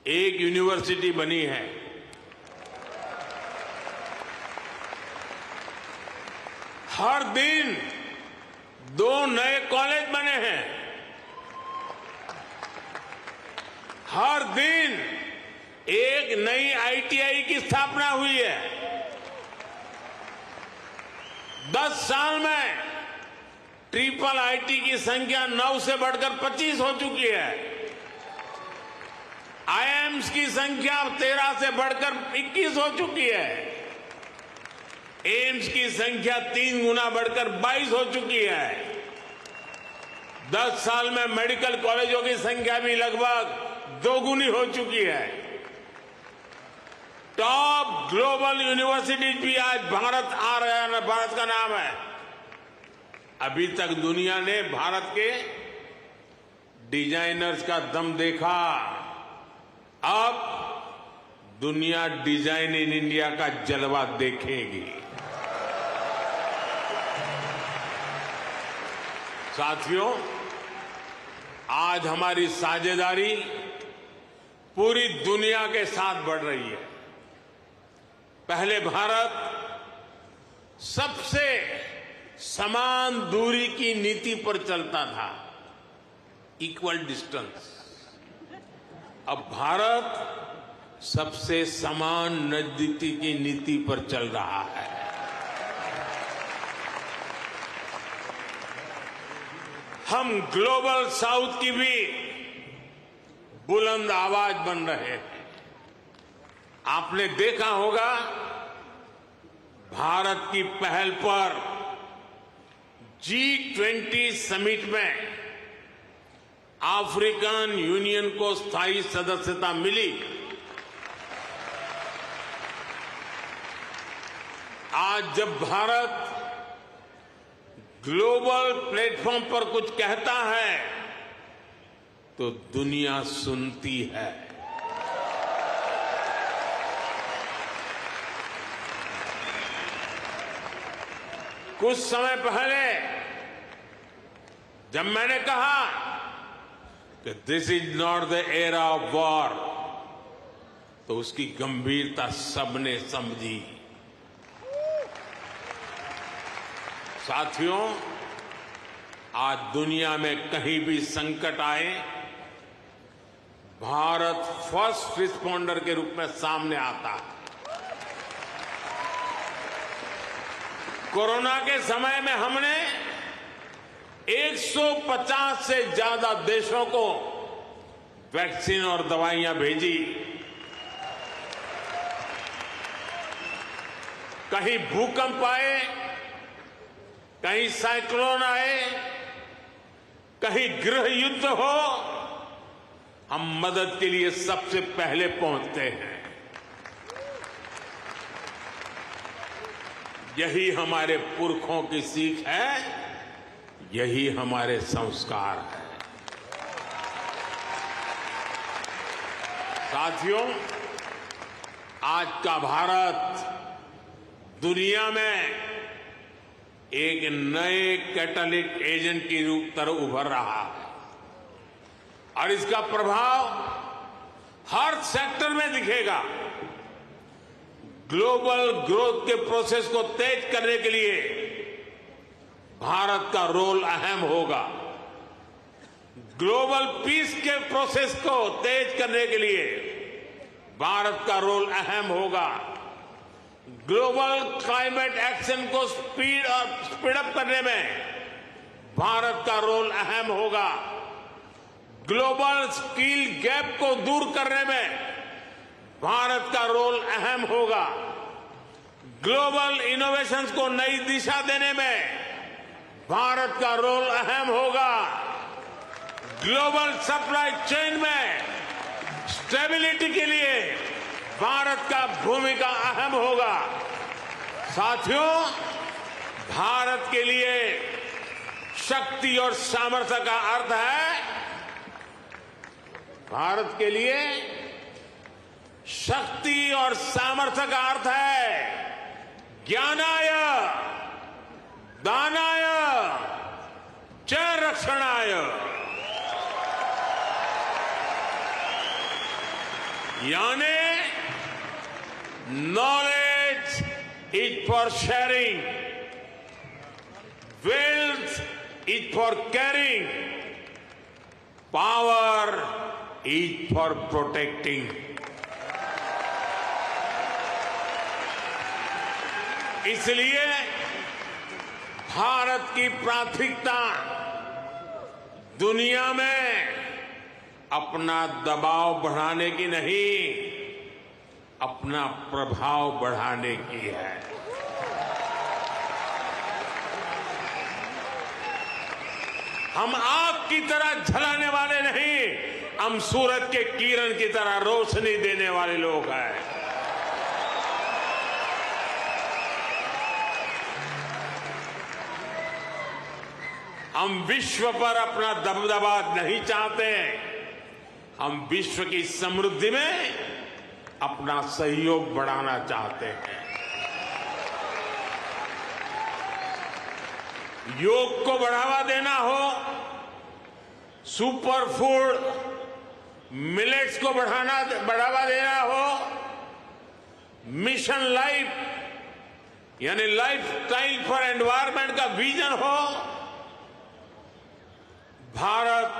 एक यूनिवर्सिटी बनी है। हर दिन 2 नए कॉलेज बने हैं। हर दिन एक नई आईटीआई की स्थापना हुई है। 10 साल में ट्रिपल आईटी की संख्या 9 से बढ़कर 25 हो चुकी है। आईआईएम्स की संख्या 13 से बढ़कर 21 हो चुकी है। एम्स की संख्या 3 गुना बढ़कर 22 हो चुकी है। 10 साल में मेडिकल कॉलेजों की संख्या भी लगभग 2 गुनी हो चुकी है। टॉप ग्लोबल यूनिवर्सिटीज भी आज भारत आ रहे हैं, भारत का नाम है। अभी तक दुनिया ने भारत के डिजाइनर्स का दम देखा, अब दुनिया डिजाइन इन इंडिया का जलवा देखेगी। साथियों, आज हमारी साझेदारी पूरी दुनिया के साथ बढ़ रही है। पहले भारत सबसे समान दूरी की नीति पर चलता था, इक्वल डिस्टेंस। अब भारत सबसे समान नजदीकी की नीति पर चल रहा है। हम ग्लोबल साउथ की भी बुलंद आवाज बन रहे हैं। आपने देखा होगा, भारत की पहल पर G20 समिट में अफ्रीकन यूनियन को स्थायी सदस्यता मिली। आज जब भारत ग्लोबल प्लेटफॉर्म पर कुछ कहता है तो दुनिया सुनती है। कुछ समय पहले जब मैंने कहा कि this is not the era of war, तो उसकी गंभीरता सबने समझी। साथियों, आज दुनिया में कहीं भी संकट आए, भारत फर्स्ट रिस्पॉन्डर के रूप में सामने आता है। कोरोना के समय में हमने 150 से ज्यादा देशों को वैक्सीन और दवाइयां भेजी। कहीं भूकंप आए, कहीं साइक्लोन आए, कहीं गृह युद्ध हो, हम मदद के लिए सबसे पहले पहुंचते हैं। यही हमारे पुरखों की सीख है, यही हमारे संस्कार है। साथियों, आज का भारत दुनिया में एक नए कैटालिटिक एजेंट की रूप तरह उभर रहा है और इसका प्रभाव हर सेक्टर में दिखेगा। ग्लोबल ग्रोथ के प्रोसेस को तेज करने के लिए भारत का रोल अहम होगा। ग्लोबल पीस के प्रोसेस को तेज करने के लिए भारत का रोल अहम होगा। ग्लोबल क्लाइमेट एक्शन को स्पीड अप करने में भारत का रोल अहम होगा। ग्लोबल स्किल गैप को दूर करने में भारत का रोल अहम होगा। ग्लोबल इनोवेशंस को नई दिशा देने में भारत का रोल अहम होगा। ग्लोबल सप्लाई चेन में स्टेबिलिटी के लिए भारत का भूमिका अहम होगा। साथियों, भारत के लिए शक्ति और सामर्थ्य का अर्थ है, भारत के लिए शक्ति और सामर्थ्य का अर्थ है ज्ञानाय, दानाय, च रक्षणाय। यानी knowledge is for sharing, wealth is for caring, power is for protecting. इसलिए भारत की प्राथमिकता दुनिया में अपना दबाव बढ़ाने की नहीं, अपना प्रभाव बढ़ाने की है। हम आग की तरह जलाने वाले नहीं, हम सूरज के किरण की तरह रोशनी देने वाले लोग हैं। हम विश्व पर अपना दबदबा नहीं चाहते, हम विश्व की समृद्धि में अपना सहयोग बढ़ाना चाहते हैं। योग को बढ़ावा देना हो, सुपर फूड मिलेट्स को बढ़ावा देना हो, मिशन लाइफ यानी लाइफ स्टाइल फॉर एनवायरमेंट का विजन हो, भारत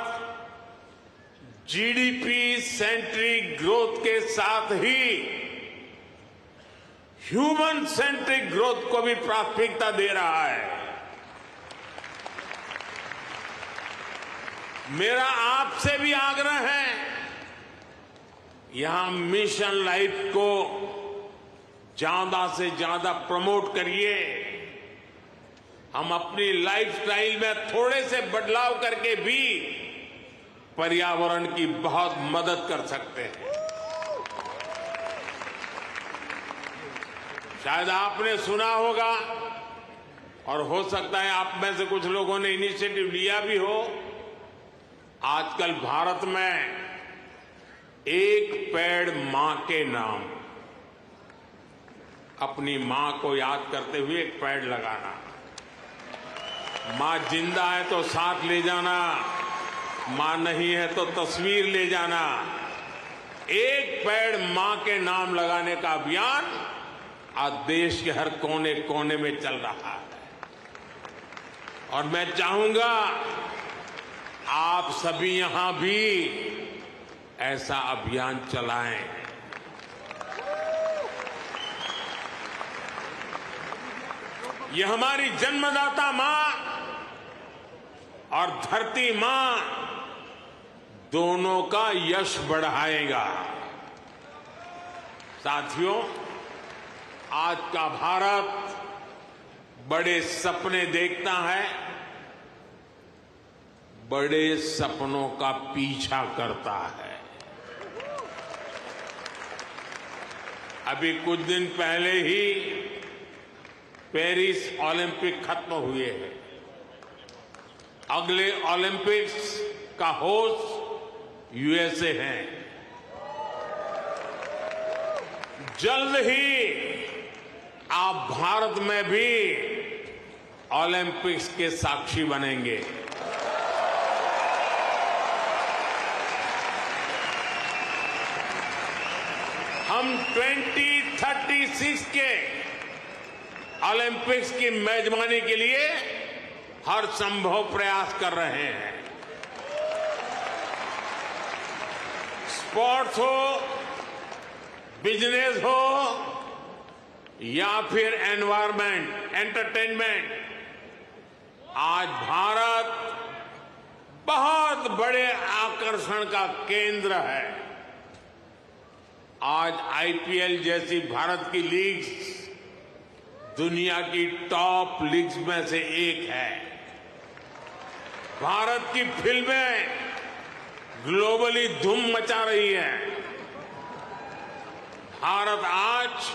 जीडीपी सेंट्रिक ग्रोथ के साथ ही ह्यूमन सेंट्रिक ग्रोथ को भी प्राथमिकता दे रहा है। मेरा आपसे भी आग्रह है, यहां मिशन लाइफ को ज्यादा से ज्यादा प्रमोट करिए। हम अपनी लाइफस्टाइल में थोड़े से बदलाव करके भी पर्यावरण की बहुत मदद कर सकते हैं। शायद आपने सुना होगा और हो सकता है आप में से कुछ लोगों ने इनिशिएटिव लिया भी हो, आजकल भारत में एक पेड़ मां के नाम, अपनी मां को याद करते हुए एक पेड़ लगाना। मां जिंदा है तो साथ ले जाना, मां नहीं है तो तस्वीर ले जाना। एक पेड़ मां के नाम लगाने का अभियान आज देश के हर कोने कोने में चल रहा है और मैं चाहूंगा आप सभी यहां भी ऐसा अभियान चलाएं। ये हमारी जन्मदाता मां और धरती मां दोनों का यश बढ़ाएगा। साथियों, आज का भारत बड़े सपने देखता है, बड़े सपनों का पीछा करता है। अभी कुछ दिन पहले ही पेरिस ओलंपिक खत्म हुए हैं। अगले ओलंपिक्स का होस्ट यूएसए है। जल्द ही आप भारत में भी ओलंपिक्स के साक्षी बनेंगे। हम 2036 के ओलंपिक्स की मेजबानी के लिए हर संभव प्रयास कर रहे हैं। स्पोर्ट्स हो, बिजनेस हो या फिर एनवायरमेंट, एंटरटेनमेंट, आज भारत बहुत बड़े आकर्षण का केंद्र है। आज आईपीएल जैसी भारत की लीग्स दुनिया की टॉप लीग्स में से एक है। भारत की फिल्में ग्लोबली धूम मचा रही हैं। भारत आज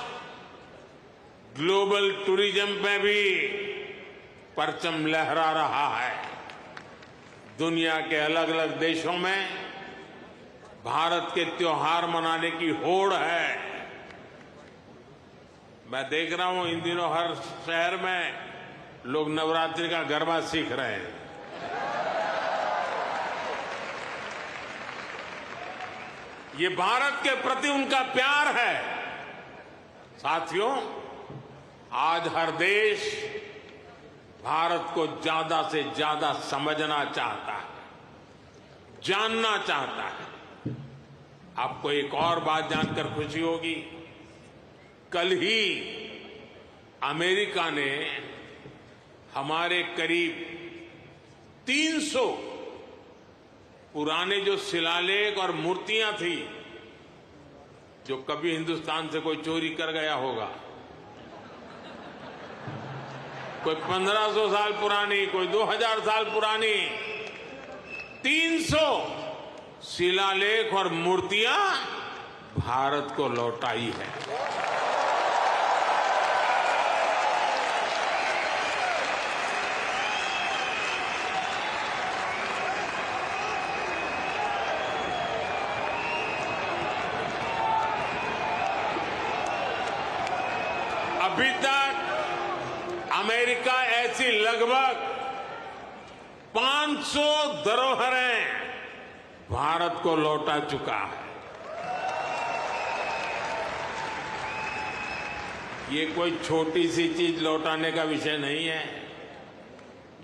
ग्लोबल टूरिज्म में भी परचम लहरा रहा है। दुनिया के अलग अलग देशों में भारत के त्योहार मनाने की होड़ है। मैं देख रहा हूं इन दिनों हर शहर में लोग नवरात्रि का गरबा सीख रहे हैं। ये भारत के प्रति उनका प्यार है। साथियों, आज हर देश भारत को ज्यादा से ज्यादा समझना चाहता है, जानना चाहता है। आपको एक और बात जानकर खुशी होगी, कल ही अमेरिका ने हमारे करीब 300 पुराने जो शिलालेख और मूर्तियां थी जो कभी हिंदुस्तान से कोई चोरी कर गया होगा, कोई 1500 साल पुरानी, कोई 2000 साल पुरानी, 300 शिलालेख और मूर्तियां भारत को लौटाई है। अभी तक अमेरिका ऐसी लगभग 500 धरोहरें भारत को लौटा चुका है। ये कोई छोटी सी चीज लौटाने का विषय नहीं है।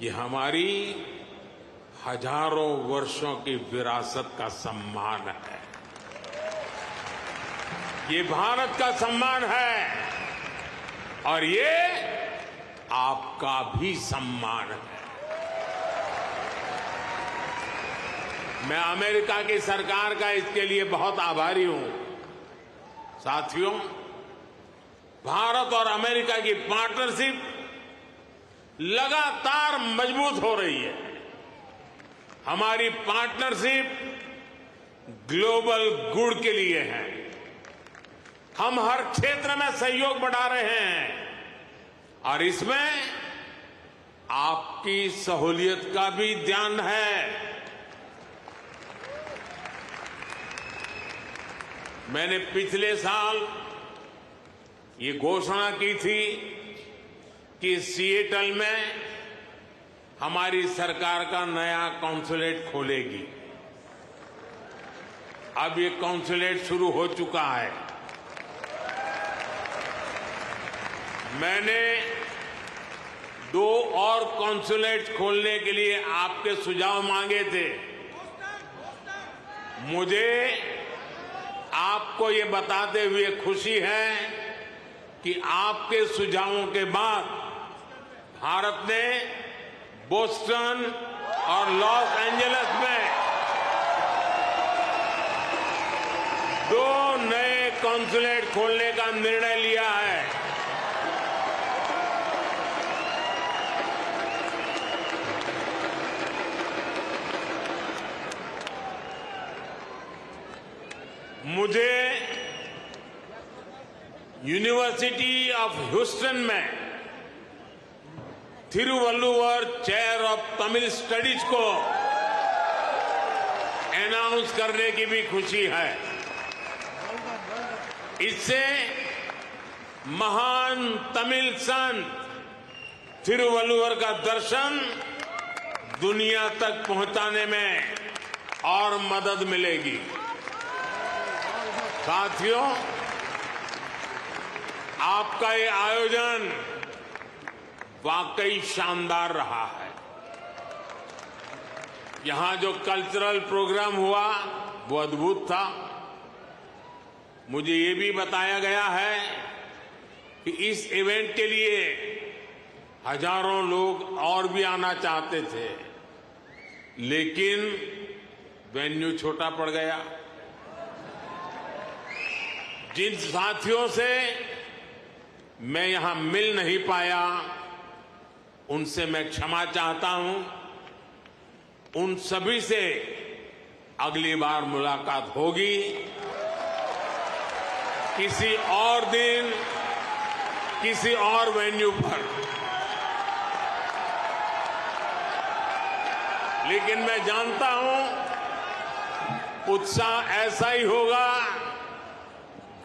ये हमारी हजारों वर्षों की विरासत का सम्मान है। ये भारत का सम्मान है और ये आपका भी सम्मान है। मैं अमेरिका की सरकार का इसके लिए बहुत आभारी हूं। साथियों, भारत और अमेरिका की पार्टनरशिप लगातार मजबूत हो रही है। हमारी पार्टनरशिप ग्लोबल गुड के लिए है। हम हर क्षेत्र में सहयोग बढ़ा रहे हैं और इसमें आपकी सहूलियत का भी ध्यान है। मैंने पिछले साल ये घोषणा की थी कि सिएटल में हमारी सरकार का नया कॉन्सुलेट खोलेगी। अब ये कॉन्सुलेट शुरू हो चुका है। मैंने 2 और कॉन्सुलेट खोलने के लिए आपके सुझाव मांगे थे। मुझे आपको ये बताते हुए खुशी है कि आपके सुझावों के बाद भारत ने बोस्टन और लॉस एंजलिस में 2 नए कॉन्सुलेट खोलने का निर्णय लिया है। मुझे यूनिवर्सिटी ऑफ ह्यूस्टन में Thiruvalluvar chair of Tamil studies को अनाउंस करने की भी खुशी है। इससे महान तमिल संत थिरुवल्लुवर का दर्शन दुनिया तक पहुंचाने में और मदद मिलेगी। साथियों, आपका ये आयोजन वाकई शानदार रहा है। यहां जो कल्चरल प्रोग्राम हुआ वो अद्भुत था। मुझे ये भी बताया गया है कि इस इवेंट के लिए हजारों लोग और भी आना चाहते थे, लेकिन वेन्यू छोटा पड़ गया। जिन साथियों से मैं यहां मिल नहीं पाया, उनसे मैं क्षमा चाहता हूं। उन सभी से अगली बार मुलाकात होगी, किसी और दिन, किसी और वेन्यू पर। लेकिन मैं जानता हूं उत्साह ऐसा ही होगा,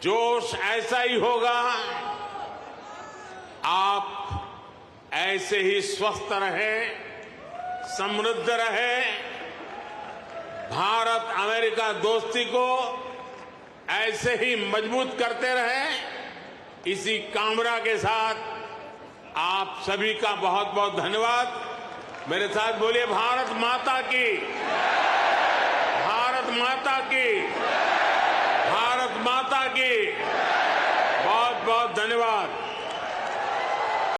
जोश ऐसा ही होगा। आप ऐसे ही स्वस्थ रहें, समृद्ध रहें, भारत अमेरिका दोस्ती को ऐसे ही मजबूत करते रहें। इसी कामना के साथ आप सभी का बहुत बहुत धन्यवाद। मेरे साथ बोलिए भारत माता की, भारत माता की, भारत माता की।